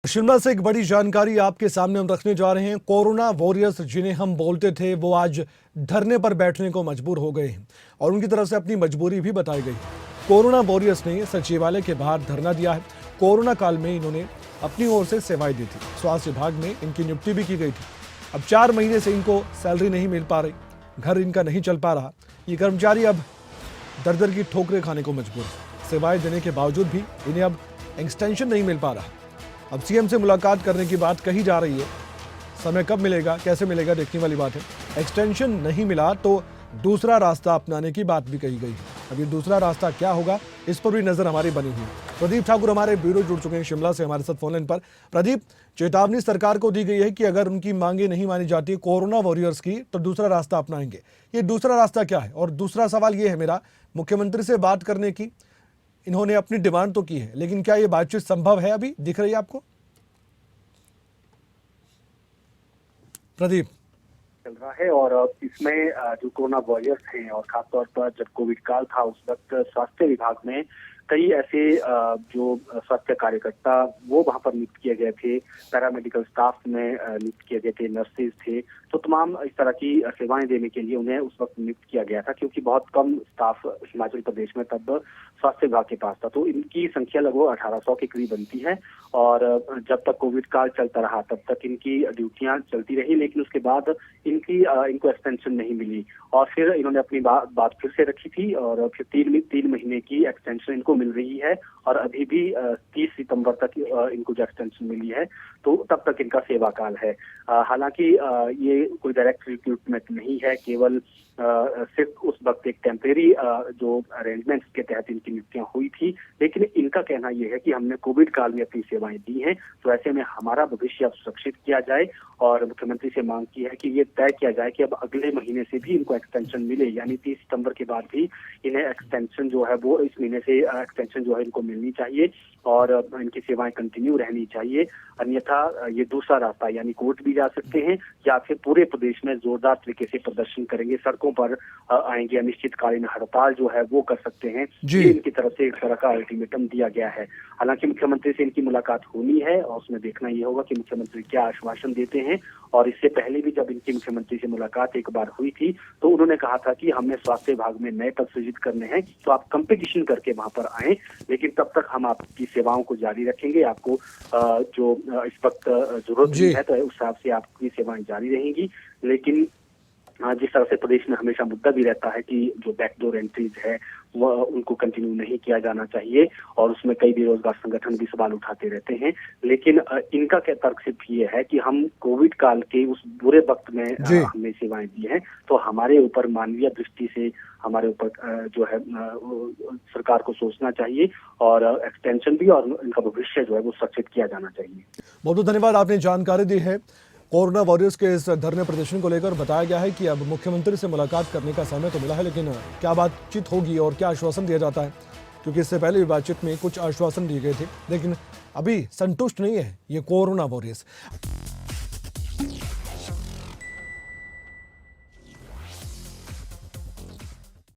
शिमला से एक बड़ी जानकारी आपके सामने हम रखने जा रहे हैं। कोरोना वॉरियर्स जिन्हें हम बोलते थे वो आज धरने पर बैठने को मजबूर हो गए हैं और उनकी तरफ से अपनी मजबूरी भी बताई गई। कोरोना वॉरियर्स ने सचिवालय के बाहर धरना दिया है। कोरोना काल में इन्होंने अपनी ओर से सेवाएं दी थी। स्वास्थ्य विभाग में इनकी नियुक्ति भी की गई थी। अब 4 महीने से इनको सैलरी नहीं मिल पा रही, घर इनका नहीं चल पा रहा। ये कर्मचारी अब दर दर की ठोकरें खाने को मजबूर है। सेवाएं देने के बावजूद भी इन्हें अब एक्सटेंशन नहीं मिल पा रहा। अब सीएम से मुलाकात करने की बात कही जा रही है। समय कब मिलेगा, कैसे मिलेगा, देखने वाली बात है। एक्सटेंशन नहीं मिला तो दूसरा रास्ता अपनाने की बात भी कही गई है। अब ये दूसरा रास्ता क्या होगा, इस पर भी नजर हमारी बनी हुई है। प्रदीप ठाकुर हमारे ब्यूरो जुड़ चुके हैं शिमला से हमारे साथ फोनलाइन पर। प्रदीप, चेतावनी सरकार को दी गई है कि अगर उनकी मांगे नहीं मानी जाती कोरोना वॉरियर्स की तो दूसरा रास्ता अपनाएंगे। ये दूसरा रास्ता क्या है? और दूसरा सवाल ये है मेरा, मुख्यमंत्री से बात करने की इन्होंने अपनी डिमांड तो की है, लेकिन क्या ये बातचीत संभव है? अभी दिख रही है आपको प्रदीप? चल रहा है और इसमें जो कोरोना वॉरियर्स हैं और खासतौर पर जब कोविड काल था उस वक्त स्वास्थ्य विभाग में कई ऐसे जो स्वास्थ्य कार्यकर्ता वो वहां पर नियुक्त किए गए थे, पैरामेडिकल स्टाफ में नियुक्त किए गए थे, नर्सेज थे, तो तमाम इस तरह की सेवाएं देने के लिए उन्हें उस वक्त नियुक्त किया गया था, क्योंकि बहुत कम स्टाफ हिमाचल प्रदेश में तब स्वास्थ्य विभाग के पास था। तो इनकी संख्या लगभग 1800 के करीब बनती है और जब तक कोविड काल चलता रहा तब तक इनकी ड्यूटियां चलती रही, लेकिन उसके बाद इनको एक्सटेंशन नहीं मिली और फिर इन्होंने अपनी बात फिर से रखी थी और फिर 3 महीने की एक्सटेंशन इनको मिल रही है और अभी भी 30 सितंबर तक इनको जो एक्सटेंशन मिली है तो तब तक इनका सेवा काल है। हालांकि ये कोई डायरेक्ट रिक्रूटमेंट नहीं है, केवल सिर्फ उस वक्त एक टेम्परेरी जो अरेंजमेंट्स के तहत इनकी नियुक्तियां हुई थी, लेकिन इनका कहना यह है कि हमने कोविड काल में अपनी सेवाएं दी हैं, तो ऐसे में हमारा भविष्य अब सुरक्षित किया जाए और मुख्यमंत्री से मांग की है कि ये तय किया जाए कि अब अगले महीने से भी इनको एक्सटेंशन मिले, यानी 30 सितंबर के बाद भी इन्हें एक्सटेंशन जो है वो इस महीने से एक्सटेंशन जो है इनको मिलनी चाहिए और इनकी सेवाएं कंटिन्यू रहनी चाहिए। अन्यथा ये दूसरा रास्ता यानी कोर्ट भी जा सकते हैं या फिर पूरे प्रदेश में जोरदार तरीके से प्रदर्शन करेंगे, सड़कों पर आएंगे, अनिश्चितकालीन हड़ताल जो है वो कर सकते हैं। ये इनकी तरफ से एक तरह का अल्टीमेटम दिया गया है। हालांकि मुख्यमंत्री से इनकी मुलाकात होनी है और उसमें देखना ये होगा कि मुख्यमंत्री क्या आश्वासन देते हैं। और इससे पहले भी जब इनकी मुख्यमंत्री से मुलाकात एक बार हुई थी तो उन्होंने कहा था कि हमने स्वास्थ्य विभाग में नए पद सृजित करने हैं, तो आप कंपटीशन करके वहां पर आए, लेकिन तब तक हम आपकी सेवाओं को जारी रखेंगे। आपको जो इस वक्त जरूरत है तो उस हिसाब से आपकी सेवाएं जारी रहेंगी। लेकिन जिस तरह से प्रदेश में हमेशा मुद्दा भी रहता है कि जो बैकडोर एंट्रीज है वो उनको कंटिन्यू नहीं किया जाना चाहिए और उसमें कई बेरोजगार संगठन भी सवाल उठाते रहते हैं, लेकिन इनका क्या तर्क सिर्फ ये है कि हम कोविड काल के उस बुरे वक्त में हमने सेवाएं दी हैं, तो हमारे ऊपर मानवीय दृष्टि से हमारे ऊपर जो है सरकार को सोचना चाहिए और एक्सटेंशन भी और इनका भविष्य जो है वो सुरक्षित किया जाना चाहिए। बहुत बहुत धन्यवाद, आपने जानकारी दी है। कोरोना वॉरियर्स के इस धरने प्रदर्शन को लेकर बताया गया है कि अब मुख्यमंत्री से मुलाकात करने का समय तो मिला है, लेकिन क्या बातचीत होगी और क्या आश्वासन दिया जाता है, क्योंकि इससे पहले भी बातचीत में कुछ आश्वासन दिए गए थे, लेकिन अभी संतुष्ट नहीं है ये कोरोना वॉरियर्स।